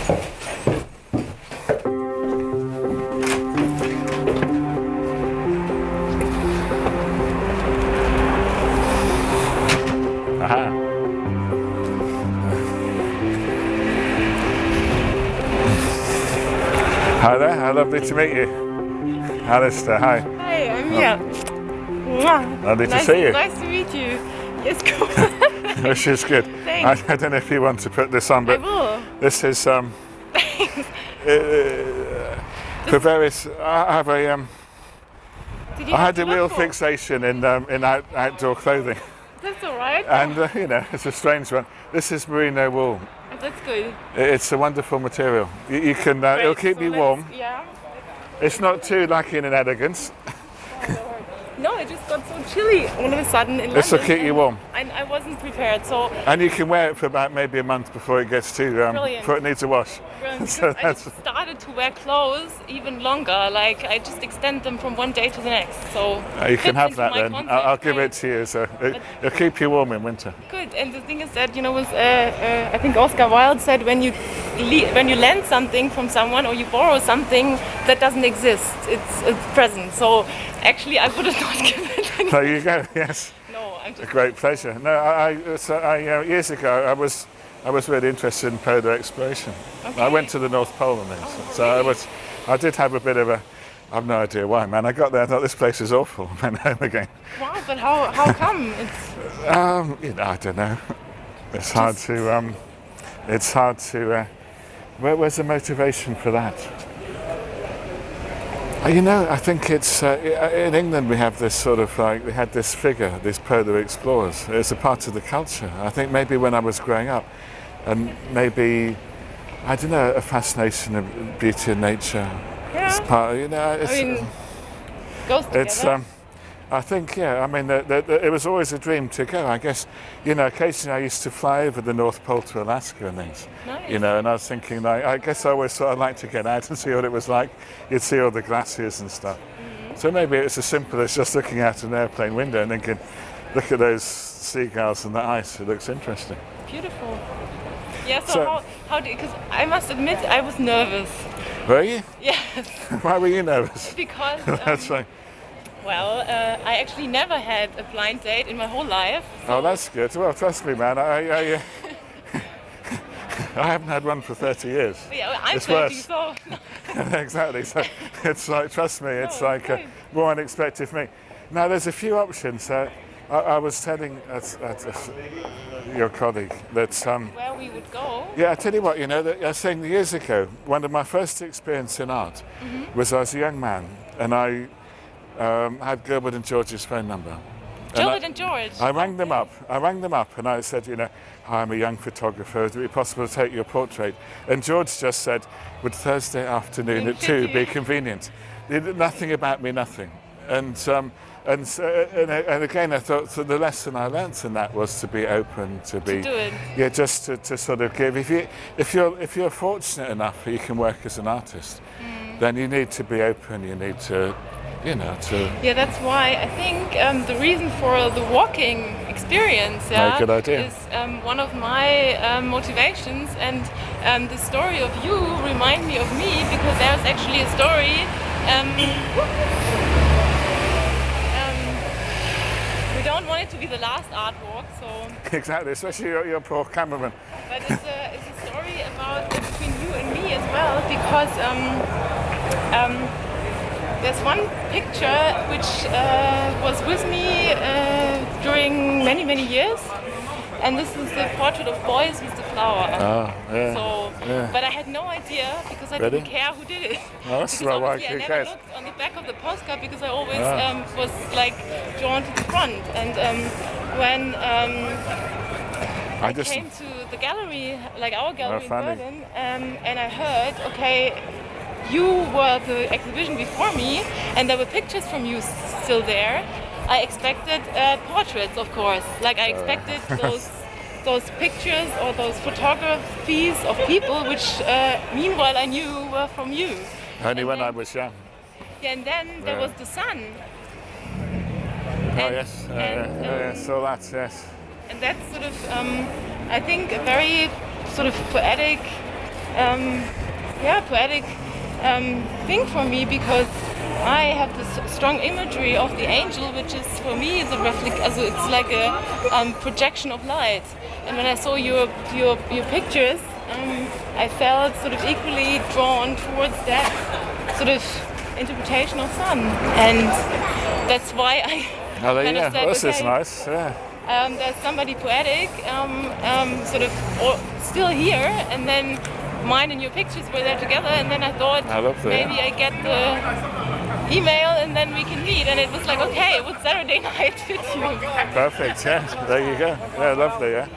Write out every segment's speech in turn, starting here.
Aha. Hi there, how lovely to meet you. Alastair, hi. Hi, I'm Mia. Mwah. Lovely to see you. Nice to meet you. Yes, cool. Which is good. Thanks. I don't know if you want to put this on, but I will. this is for various. I have a. Did you I have had to a look real for- fixation in outdoor clothing, That's alright. and you know it's a strange one. This is merino wool. That's good. It's a wonderful material. You can. It'll Great. keep So you let's- warm. Yeah. It's not too lacking in elegance. No, it just got so chilly all of a sudden in This will London. keep you warm. I wasn't prepared, so And you can wear it for about maybe a month before it gets too. Brilliant. Before it needs a wash. brilliant. So I just started to wear clothes even longer. Like I just extend them from one day to the next. So You can fits have into that my then. concept, I'll give right? it to you. So it'll keep you warm in winter. Good, and the thing is that with I think Oscar Wilde said when you lend something from someone or you borrow something that doesn't exist, it's present. So actually, I would have not given it. There you go. Yes, No, I'm a just great pleasure. No, I years ago I was really interested in polar exploration. Okay. I went to the North Pole and things. So I did have a bit of a. I've no idea why, man. I got there, I thought this place is awful, and went home again. wow. But how come? It's You know, I don't know. It's hard to. It's hard to. Where's the motivation for that? You know, I think it's in England we have this sort of we had this figure, these polar explorers. It's a part of the culture. I think maybe when I was growing up, and maybe I don't know, a fascination of beauty and nature. It's yeah. part. You know, it's. I mean, goes together. It's. I think, yeah. I mean, it was always a dream to go. I guess, you know, occasionally I used to fly over the North Pole to Alaska and things. Nice. You know, and I was thinking, like, I guess I always sort of like to get out and see what it was like. You'd see all the glaciers and stuff. Mm-hmm. So maybe it's as simple as just looking out an airplane window and thinking, look at those seagulls and the ice. It looks interesting. Beautiful. Yeah. So, So- how did? Because I must admit I was nervous. Were you? Yes. Why were you nervous? Because. That's right. Well, I actually never had a blind date in my whole life. Oh, that's good. Well, trust me, man. I haven't had one for 30 years. Yeah, I'm It's 30, worse. so Exactly. So it's like, trust me, it's No, like okay. more unexpected for me. Now, there's a few options. I was telling your colleague that, where we would go. yeah, I tell you what, you know, that I was saying years ago, one of my first experience in art was I was a young man and I had Gilbert and George's phone number. Gilbert and George. I rang them up. And I said, you know, "Hi, I'm a young photographer. Would it be possible to take your portrait?" And George just said, "Would Thursday afternoon at 2 be convenient?" He did nothing about me, nothing. And again, I thought so the lesson I learnt in that was to be open, to be do it. yeah, just to sort of give. If you're fortunate enough that you can work as an artist, then you need to be open. You need to. You know, Yeah, that's why I think the reason for the walking experience good idea. is one of my motivations, and the story of you remind me of me because there's actually a story. We don't want it to be the last art walk, so exactly, especially your poor cameraman. but it's a story about between you and me as well because. There's one picture which was with me during many, many years, and this is the portrait of boys with the flower. Oh, yeah. So, yeah. but I had no idea because I Really? didn't care who did it. Oh, that's Because right, why, obviously who I never cares? looked on the back of the postcard because I always Ah. was like drawn to the front. And when I I just came to the gallery, like our gallery in funny. Berlin, and I heard, okay, you were the exhibition before me, and there were pictures from you still there. I expected portraits, of course. Like I expected those pictures or those photographies of people, which meanwhile I knew were from you. only when then- I was young. Yeah, and then there Yeah. was the sun. Oh And- yes, and, yes, so that's yes. And that's sort of, I think, a very sort of poetic poetic thing for me, because I have this strong imagery of the angel, which is for me is it's like a projection of light. And when I saw your pictures, I felt sort of equally drawn towards that sort of interpretation of sun, and that's why I kind of said, this is nice. Yeah. There's somebody poetic, sort of still here, and then mine and your pictures were there together, and then I thought maybe I get the email and then we can meet, and it was like, okay, would Saturday night fit you? Perfect, yeah, there you go. Yeah, lovely, yeah.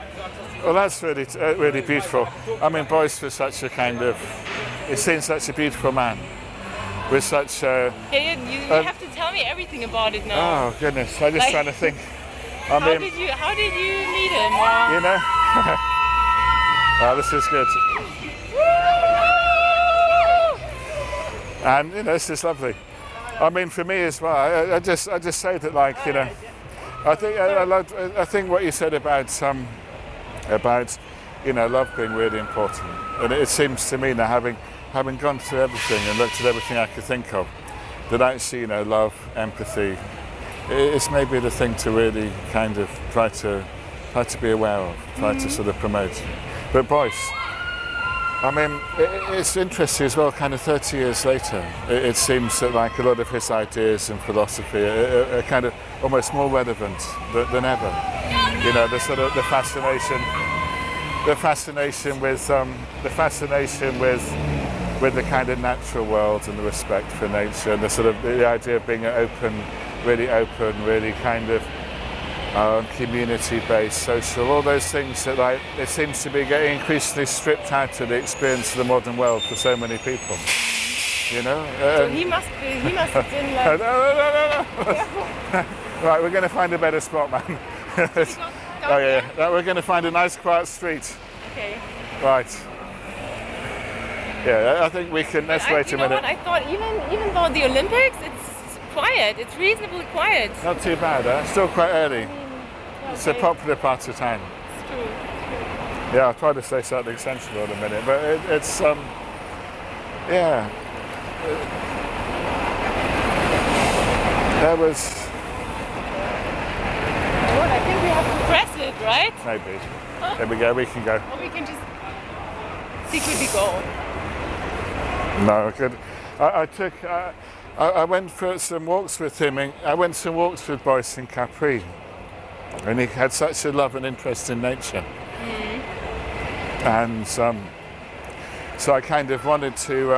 Well, that's really, really beautiful. I mean, Boyce was such a he seems such a beautiful man. With such a... Yeah, you have to tell me everything about it now. Oh, goodness, I'm just trying to think. How did you meet him? You know? Oh, this is good. And, this is lovely. I mean, for me as well, I just say that, like, I think what you said about love being really important. And it seems to me now, having gone through everything and looked at everything I could think of, that actually, love, empathy, it's maybe the thing to really kind of try to be aware of, try to sort of promote. But Boyce, I mean, it's interesting as well, kind of 30 years later, it seems that like a lot of his ideas and philosophy are kind of almost more relevant than ever. The sort of the fascination with the kind of natural world and the respect for nature, and the sort of the idea of being really kind of community-based, social, all those things that it seems to be getting increasingly stripped out of the experience of the modern world for so many people. So he must have been like... No. Right, we're going to find a better spot, man. Oh yeah, we're going to find a nice quiet street. Okay. Right. Yeah, I think we can. Let's wait a minute. What? I thought even though the Olympics, it's quiet. It's reasonably quiet. Not too bad, huh? Still quite early. It's a popular part of town. It's true. Yeah, I'll try to say something sensible in a minute, but it's yeah. There was. I think we have to press it, right? Maybe. There we go. We can go. Or we can just secretly go. No, good. I went for some walks with him. I went some walks with Boyce in Capri, and he had such a love and interest in nature. And so I kind of wanted to,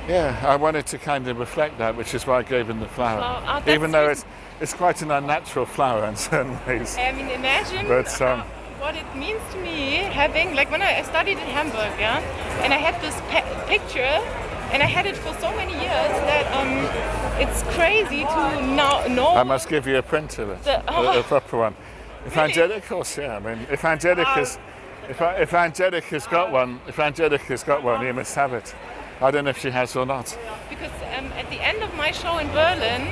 I wanted to kind of reflect that, which is why I gave him the flower, even though it's quite an unnatural flower in certain ways. I mean, imagine what it means to me having, like when I studied in Hamburg, and I had this picture, and I had it for so many years that it's crazy to now know. I must give you a print of it, a proper one. If really? Angelic, of course, yeah. I mean, if Angelic has got one, you must have it. I don't know if she has or not. Because at the end of my show in Berlin,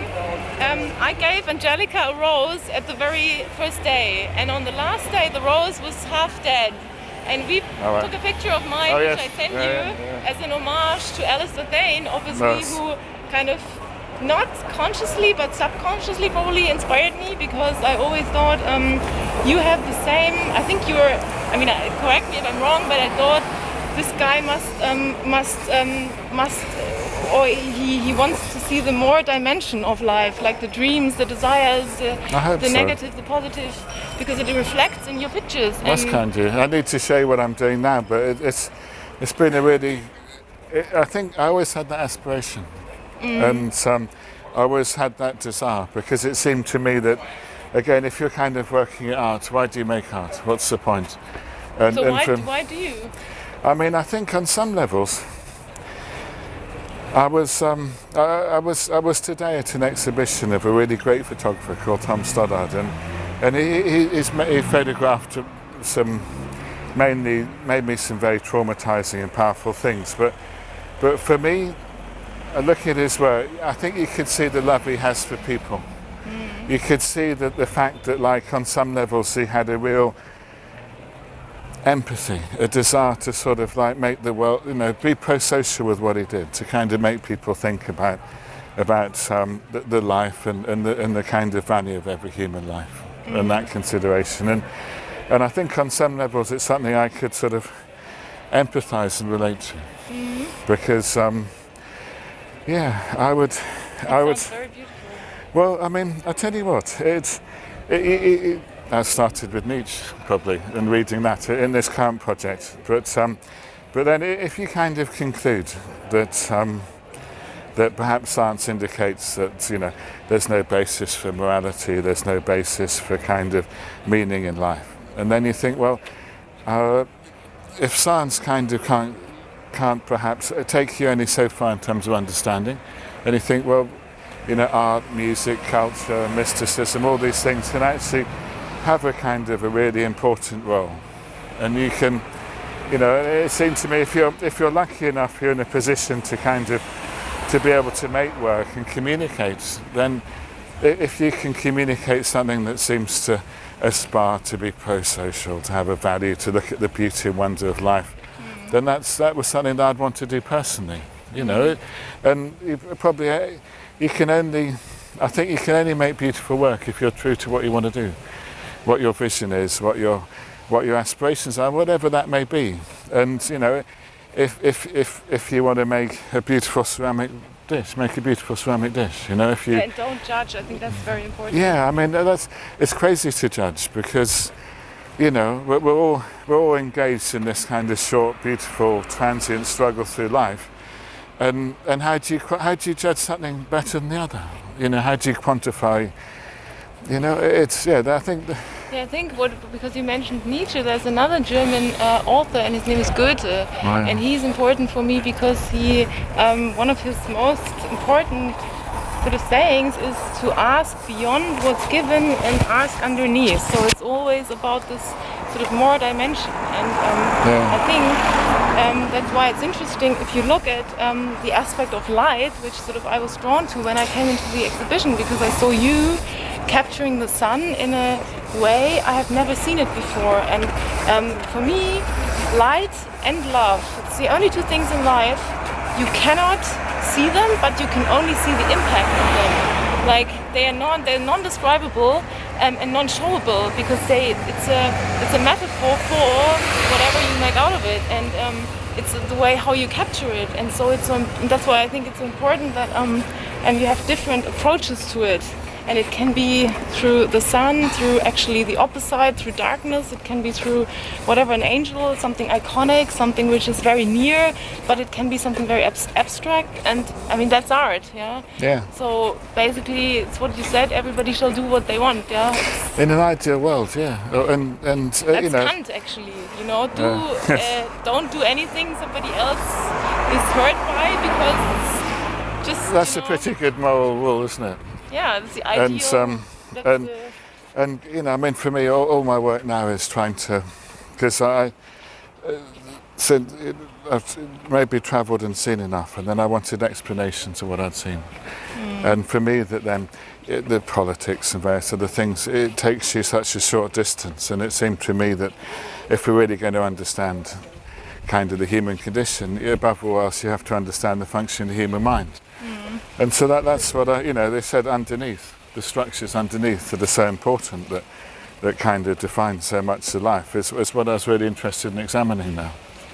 I gave Angelica a rose at the very first day, and on the last day the rose was half dead. And we took a picture of mine, which I sent you as an homage to Alastair Thain, obviously, who kind of not consciously but subconsciously probably inspired me, because I always thought you have the same. I think correct me if I'm wrong, but I thought this guy he wants to see the more dimension of life, like the dreams, the desires, the negative, the positive, because it reflects in your pictures. That's kind of you. I need to show you what I'm doing now, but it's been a really. I think I always had that aspiration, and I always had that desire, because it seemed to me that, again, if you're kind of working at art, why do you make art? What's the point? And why do you? I mean, I think on some levels, I was today at an exhibition of a really great photographer called Tom Stoddard, and he photographed made me some very traumatizing and powerful things. But for me, looking at his work, I think you could see the love he has for people. You could see that the fact that, like, on some levels, he had a real empathy, a desire to sort of like make the world, be pro-social with what he did, to kind of make people think about the life and the kind of value of every human life and that consideration. And I think on some levels it's something I could sort of empathise and relate to, because I would. Sounds very beautiful. Well, I mean, I tell you what, I started with Nietzsche probably and reading that in this current project, but then if you kind of conclude that perhaps science indicates that there's no basis for morality, there's no basis for kind of meaning in life, and then you think, well, if science kind of can't perhaps take you only so far in terms of understanding, and you think, well, art, music, culture, mysticism, all these things can actually have a kind of a really important role, and you can, it seems to me if you're lucky enough, you're in a position to kind of to be able to make work and communicate. Then, if you can communicate something that seems to aspire to be pro-social, to have a value, to look at the beauty and wonder of life, then that was something that I'd want to do personally. And you can only make beautiful work if you're true to what you want to do, what your vision is, what your aspirations are, whatever that may be. And if you want to make a beautiful ceramic dish, make a beautiful ceramic dish. If you and don't judge. I think that's very important. Yeah, I mean it's crazy to judge, because we're all engaged in this kind of short, beautiful, transient struggle through life. And how do you judge something better than the other? How do you quantify? I think because you mentioned Nietzsche, there's another German author, and his name is Goethe, Right. And he's important for me because he one of his most important sort of sayings is to ask beyond what's given and ask underneath. So it's always about this sort of more dimension, and I think that's why it's interesting if you look at the aspect of light, which sort of I was drawn to when I came into the exhibition, because I saw you capturing the sun in a way I have never seen it before. And for me, light and love, it's the only two things in life. You cannot see them, but you can only see the impact of them. Like they're non-describable and non-showable, because it's a metaphor for whatever you make out of it, and it's the way how you capture it. And so that's why I think it's important that and you have different approaches to it. And it can be through the sun, through actually the opposite, through darkness. It can be through whatever, an angel, something iconic, something which is very near, but it can be something very abstract. And I mean, that's art, yeah? Yeah. So basically, it's what you said, everybody shall do what they want, yeah? In an ideal world, yeah. And that's Kant, actually, don't do anything somebody else is hurt by, because just, that's a pretty good moral rule, isn't it? Yeah, that's the ideal. And I mean, for me, all my work now is trying to, because I've maybe travelled and seen enough, and then I wanted explanation to what I'd seen. And for me, the politics and various other things, it takes you such a short distance, and it seemed to me that if we're really going to understand kind of the human condition, above all else, you have to understand the function of the human mind. And so that's what they said underneath, the structures underneath that are so important, that kind of define so much of life, is what I was really interested in examining now.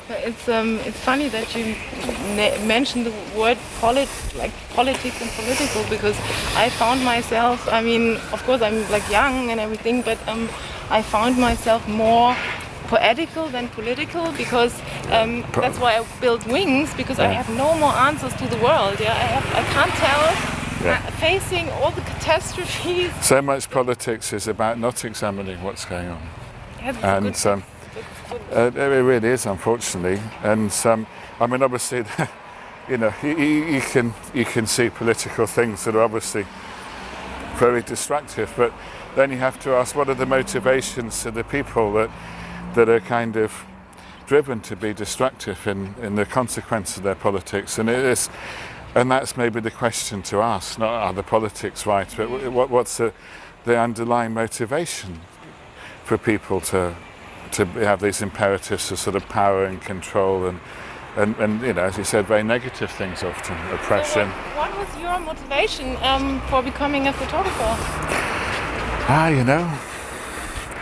It's funny that you mentioned the word politics and political, because I found myself, I mean, of course I'm like young and everything, but I found myself more poetical than political, because that's why I built Wings, because I have no more answers to the world. Yeah, I can't tell. Facing all the catastrophes. So much politics is about not examining what's going on, and it really is, unfortunately. And I mean, obviously, you can see political things that are obviously very destructive, but then you have to ask, what are the motivations to the people that are kind of driven to be destructive in the consequence of their politics? And that's maybe the question to ask, not are the politics right, but what's the underlying motivation for people to to have these imperatives of sort of power and control and you know, as you said, very negative things often, oppression. So what was your motivation for becoming a photographer? You know.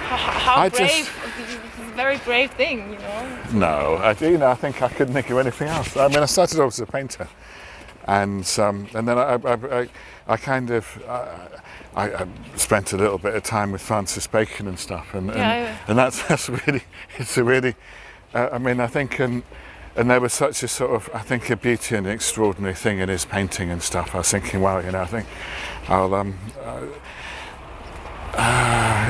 How brave! This is a very brave thing, you know. No, I think I couldn't think of anything else. I mean, I started off as a painter, and then I kind of I spent a little bit of time with Francis Bacon and stuff, and that's really, it's a really, I mean, I think and there was such a sort of, I think, a beauty and extraordinary thing in his painting and stuff. I was thinking, well, you know, I think I'll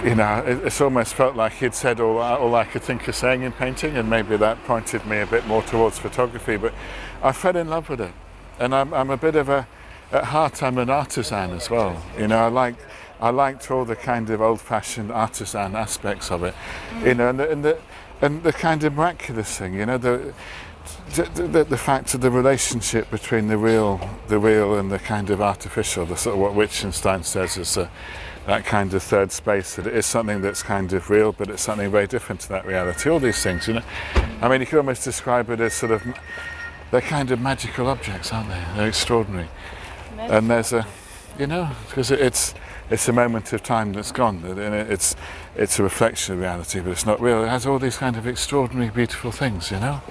you know, it's almost felt like he'd said all I could think of saying in painting, and maybe that pointed me a bit more towards photography. But I fell in love with it, and I'm a bit of at heart, I'm an artisan as well. You know, I liked all the kind of old-fashioned artisan aspects of it, you know, and the kind of miraculous thing, you know, the fact of the relationship between the real and the kind of artificial, the sort of what Wittgenstein says is that kind of third space, that it is something that's kind of real, but it's something very different to that reality. All these things, you know. I mean, you could almost describe it as sort of, they're kind of magical objects, aren't they? They're extraordinary. And there's a, you know, because it's a moment of time that's gone, and it's a reflection of reality, but it's not real. It has all these kind of extraordinary, beautiful things, you know.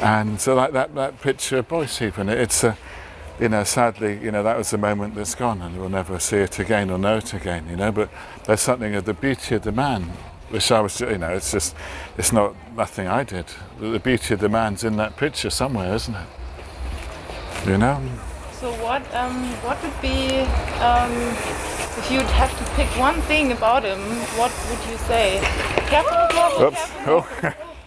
And so like that picture of Boyce even, it's a, you know, sadly, you know, that was a moment that's gone and we'll never see it again or know it again, you know, but there's something of the beauty of the man, which I was, you know, it's just, it's not nothing I did. The beauty of the man's in that picture somewhere, isn't it? You know? So what would be, if you'd have to pick one thing about him, what would you say? Careful, oops. careful.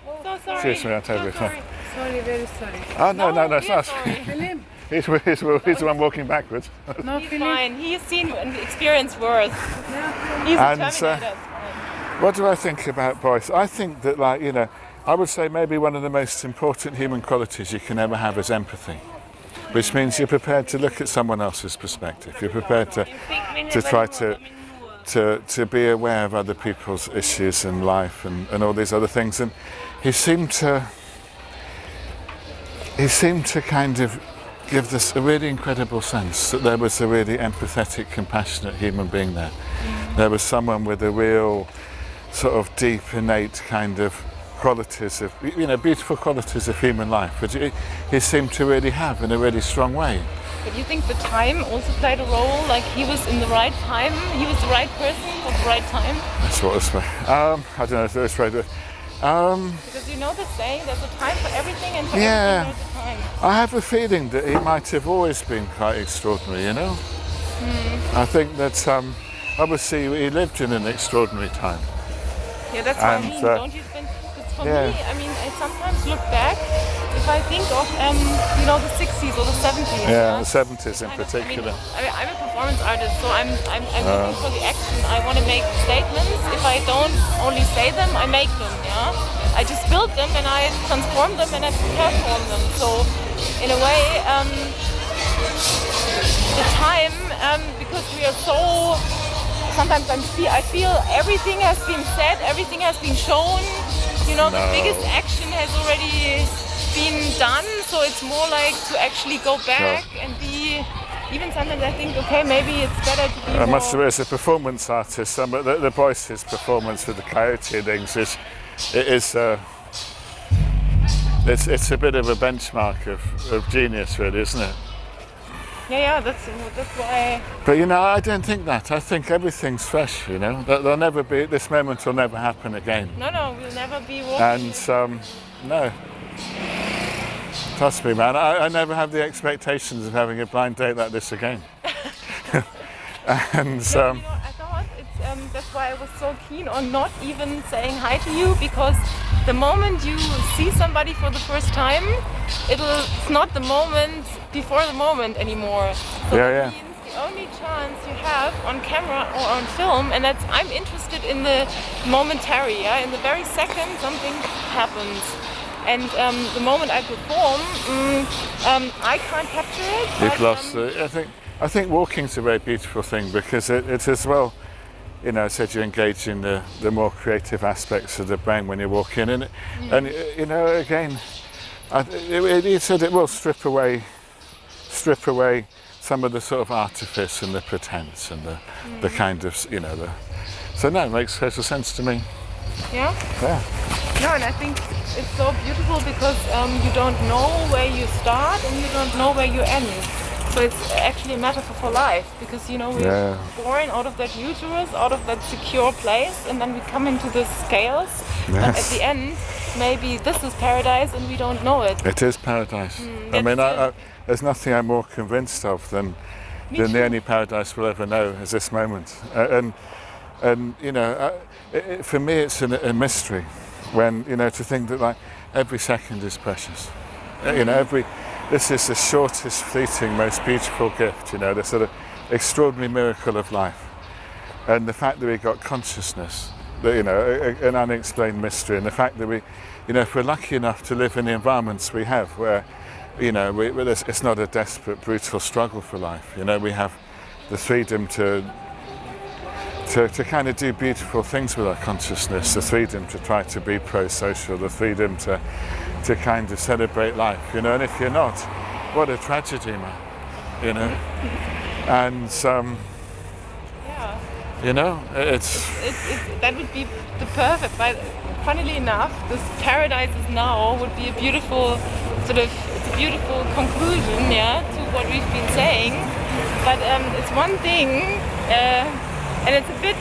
Oh. So sorry. Seriously, I'll tell you. Sorry, very sorry. Oh, no, it's not. Philip? He's the one walking backwards. No, He's Philip. fine. He's seen and experienced worse. He's And, a Terminator. It's fine. What do I think about Boyce? I think that, like, you know, I would say maybe one of the most important human qualities you can ever have is empathy, which means you're prepared to look at someone else's perspective. You're prepared to try to be aware of other people's issues and life and all these other things. And he seemed to kind of give this a really incredible sense that there was a really empathetic, compassionate human being there. There was someone with a real sort of deep, innate kind of qualities of, you know, beautiful qualities of human life, which he seemed to really have in a really strong way. But you think the time also played a role? Like he was in the right time? He was the right person at the right time? That's what it's I don't know if it's right. Because you know the saying, there's a time for everything and for everything there's a time. I have a feeling that he might have always been quite extraordinary, you know? I think that obviously he lived in an extraordinary time. Yeah, that's what I mean, don't you think? Because for me, I mean, I sometimes look back, if I think of, you know, the 60s or the 70s. Yeah, the 70s in particular. I mean, I'm a performance artist, so I'm looking for the action. I want to make statements. If I don't only say them, I make them, yeah? I just build them and I transform them and I perform them. So, in a way, the time, because we are so, sometimes I feel everything has been said, everything has been shown, you know, the biggest action has already been done, so it's more like to actually go back and be, even sometimes I think, okay, maybe it's better to be more... As a performance artist, the Boyce's performance with the coyote things it's a bit of a benchmark of genius, really, isn't it? Yeah, that's why. But you know, I don't think that. I think everything's fresh. You know, there'll never be, this moment will never happen again. No, we'll never be walking. And no, trust me, man. I never have the expectations of having a blind date like this again. And you know, I thought it's that's why I was so keen on not even saying hi to you, because the moment you see somebody for the first time, it's not the moment before the moment anymore. So that means the only chance you have on camera or on film, and that's, I'm interested in the momentary, in the very second something happens. And the moment I perform, I can't capture it. You've lost I think walking's a very beautiful thing, because it's as well, you know, said you engage in the more creative aspects of the brain when you walk in, and you know, again, he said it will strip away some of the sort of artifice and the pretense and the kind of, you know, so no, it makes total sense to me. Yeah? Yeah. No, and I think it's so beautiful because you don't know where you start and you don't know where you end. So it's actually a metaphor for life because, you know, we're born out of that uterus, out of that secure place, and then we come into this chaos. Yes. And at the end, maybe this is paradise and we don't know it. It is paradise. I mean, there's nothing I'm more convinced of than the only paradise we'll ever know is this moment. And you know, for me it's a mystery when, you know, to think that like every second is precious. You know, this is the shortest, fleeting, most beautiful gift, you know, the sort of extraordinary miracle of life. And the fact that we got consciousness, that, you know, an unexplained mystery, and the fact that we, you know, if we're lucky enough to live in the environments we have where, you know, it's not a desperate, brutal struggle for life. You know, we have the freedom to kind of do beautiful things with our consciousness, the freedom to try to be pro-social, the freedom to kind of celebrate life, you know, and if you're not, what a tragedy, man, you know. And Yeah. you know, it's that would be the perfect, but funnily enough, this paradise is now would be a beautiful sort of, it's a beautiful conclusion, yeah, to what we've been saying. But it's one thing, and it's a bit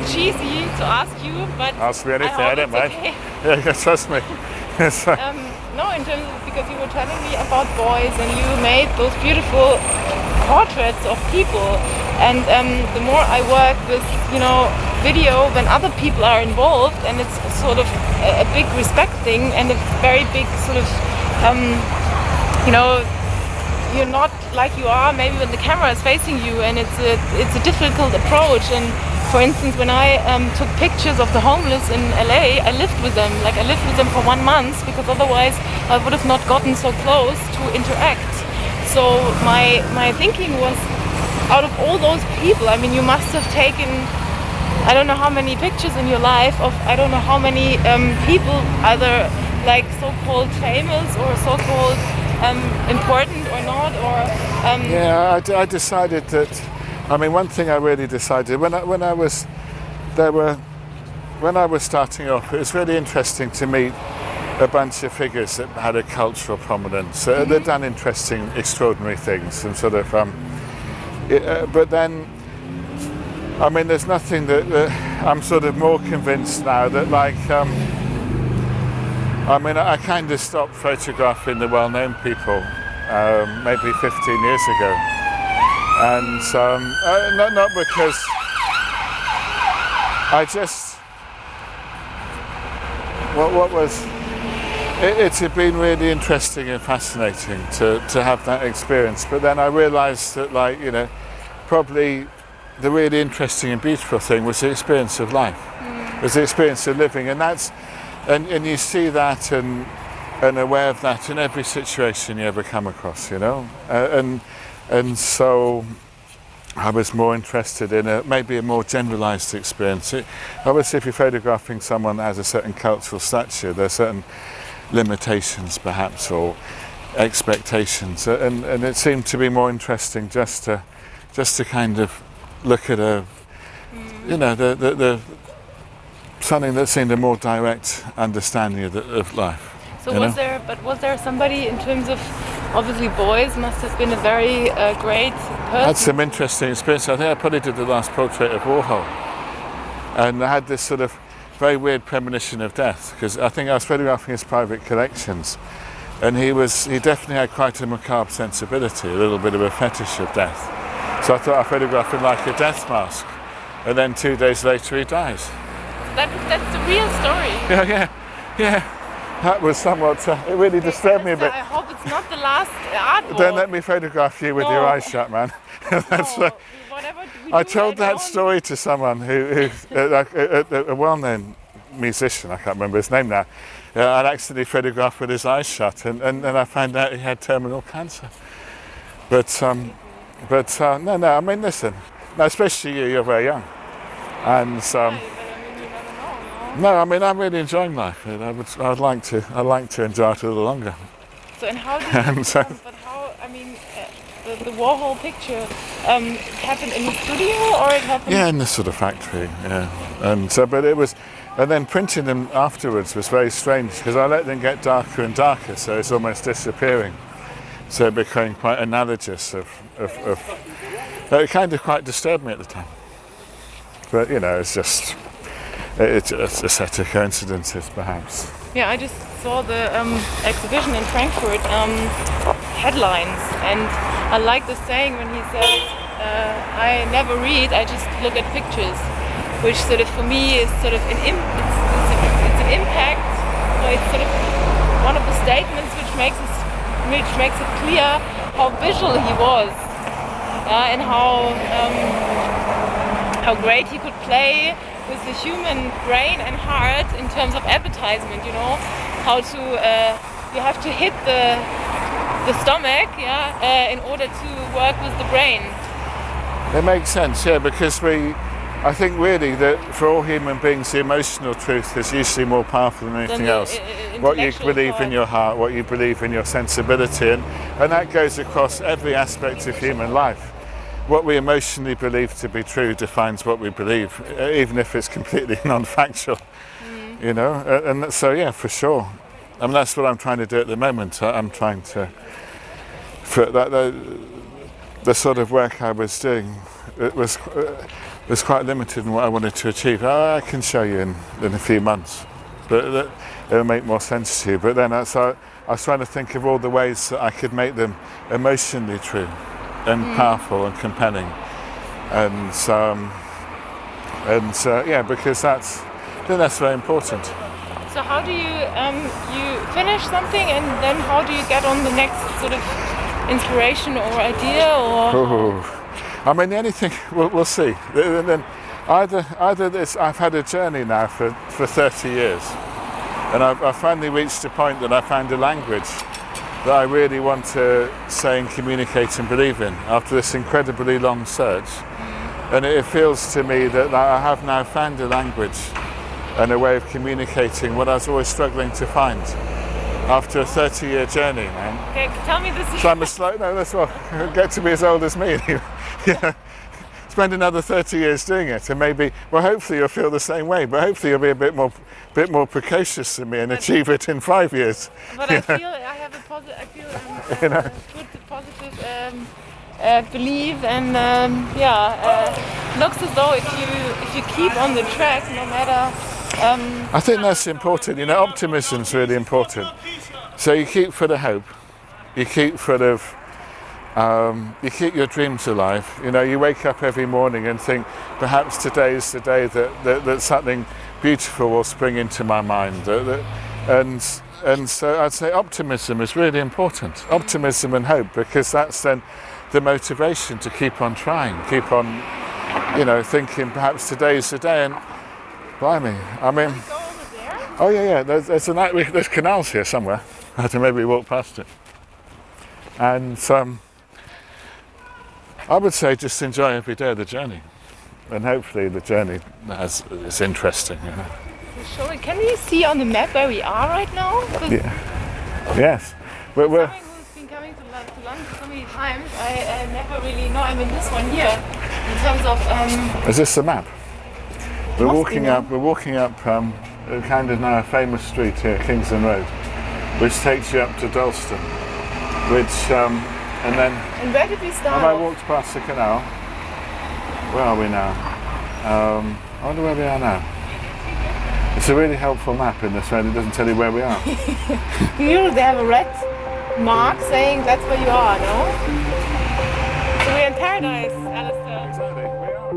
cheesy to ask you, but ask me anything, I don't mind. Okay. Yeah, trust me. No, in terms of, because you were telling me about boys and you made those beautiful portraits of people, and the more I work with, you know, video when other people are involved, and it's sort of a big respect thing and a very big sort of, you know, you're not like you are maybe when the camera is facing you, and it's a difficult approach. And for instance, when I took pictures of the homeless in LA, I lived with them. Like I lived with them for 1 month because otherwise I would have not gotten so close to interact. So my thinking was, out of all those people, I mean, you must have taken, I don't know how many pictures in your life of, I don't know how many people, either like so-called famous or so-called important or not, or yeah, I decided that, I mean, one thing I really decided when I was starting off, it was really interesting to meet a bunch of figures that had a cultural prominence. They'd done interesting, extraordinary things, and sort of but then, I mean, there's nothing that I'm sort of more convinced now that, like, I mean, I kind of stopped photographing the well-known people maybe 15 years ago, and not because I just what was it had been really interesting and fascinating to have that experience, but then I realised that, like, you know, probably the really interesting and beautiful thing was the experience of life, was the experience of living, and that's. And you see that and aware of that in every situation you ever come across, you know, and so I was more interested in maybe a more generalised experience. Obviously, if you're photographing someone that has a certain cultural stature, there are certain limitations, perhaps, or expectations, and it seemed to be more interesting just to kind of look at you know, the something that seemed a more direct understanding of life. So was there somebody, in terms of, obviously boys must have been a very great person. I had some interesting experience. I think I probably did the last portrait of Warhol, and I had this sort of very weird premonition of death, because I think I was photographing his private collections, and he definitely had quite a macabre sensibility, a little bit of a fetish of death. So I thought I'd photograph him like a death mask, and then 2 days later he dies. That's the real story. Yeah. That was somewhat, it really disturbed me a bit. I hope it's not the last artwork. Don't let me photograph you with your eyes shut, man. That's no, I told that story to someone who a well-known musician, I can't remember his name now. I'd accidentally photographed with his eyes shut, and then I found out he had terminal cancer. But no, I mean, listen, now, especially you're very young. And Right, but I mean, you never know, no? no, I mean I'm really enjoying life. And I'd like to enjoy it a little longer. So and how did And so- but how? I mean, the Warhol picture happened in the studio, or it happened? Yeah, in this sort of factory. Yeah, and so but it was, and then printing them afterwards was very strange because I let them get darker and darker, so it's almost disappearing. So it became quite analogous of it kind of quite disturbed me at the time. But you know, it's just it's a set of coincidences, perhaps. Yeah, I just saw the exhibition in Frankfurt headlines, and I like the saying when he says, "I never read, I just look at pictures," which sort of for me is sort of it's an impact, or it's sort of one of the statements which makes it clear how visual he was, and how great he could play with the human brain and heart in terms of advertisement. You know, how to you have to hit the stomach, in order to work with the brain. It makes sense, yeah, because I think really that for all human beings, the emotional truth is usually more powerful than anything the, else. What you intellectual believe in part. your heart, what you believe in your sensibility, and that goes across every aspect of human life. What we emotionally believe to be true defines what we believe, even if it's completely non-factual. You know, and so yeah, for sure. I mean, that's what I'm trying to do at the moment. I'm trying to, for that the sort of work I was doing, it was quite limited in what I wanted to achieve. I can show you in a few months, but it'll make more sense to you. But then I was trying to think of all the ways that I could make them emotionally true and powerful and compelling, and yeah, because I think that's very important. So how do you finish something, and then how do you get on the next sort of inspiration or idea, or? I mean, the only thing we'll see. Then either this, I've had a journey now for 30 years, and I've finally reached a point that I found a language that I really want to say and communicate and believe in after this incredibly long search. And it feels to me that I have now found a language and a way of communicating what I was always struggling to find after a 30-year journey, man. Okay, tell me this. So I'm that's what, get to be as old as me. Yeah. Spend another 30 years doing it, and maybe, well, hopefully you'll feel the same way, but hopefully you'll be a bit more precocious than me and achieve it in 5 years. But I feel I have a good positive belief, and looks as though if you keep on the track, no matter. I think that's important. You know, optimism's really important. So you keep full of hope. You keep full of. You keep your dreams alive. You know, you wake up every morning and think, perhaps today is the day that something beautiful will spring into my mind. And so I'd say optimism is really important. Optimism and hope, because that's then the motivation to keep on trying, keep on, you know, thinking perhaps today is the day. And blimey, I mean, Go over there. oh yeah, there's canals here somewhere. I have to maybe walk past it. And I would say just enjoy every day of the journey, and hopefully the journey is interesting. You know? Can we see on the map where we are right now? Yeah. Yes. We're Someone who's been coming to London so many times, I never really know. I mean, this one here, in terms of. Is this the map? We're Must be, walking no? up. We're walking up kind of now a famous street here, Kingsland Road, which takes you up to Dalston, which. And then And where did we start? when I walked past the canal, where are we now? I wonder where we are now. It's a really helpful map in this way, it doesn't tell you where we are. Here they have a red mark saying that's where you are, no? So we're in paradise, Alastair. Exactly, we are.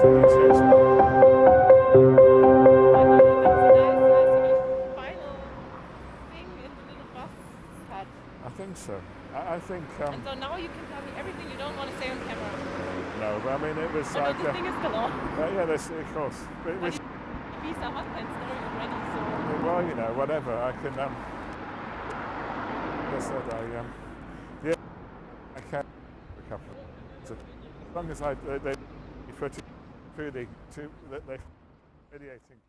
Seriously. I think so. I think. And so now you can tell me everything you don't want to say on camera. No, but I mean it was I know like. this thing is still on. Yeah, this, of course. Visa hotline story already, so. Well, you know, whatever. I can. I said I can a couple. So, as long as they through the they radiating.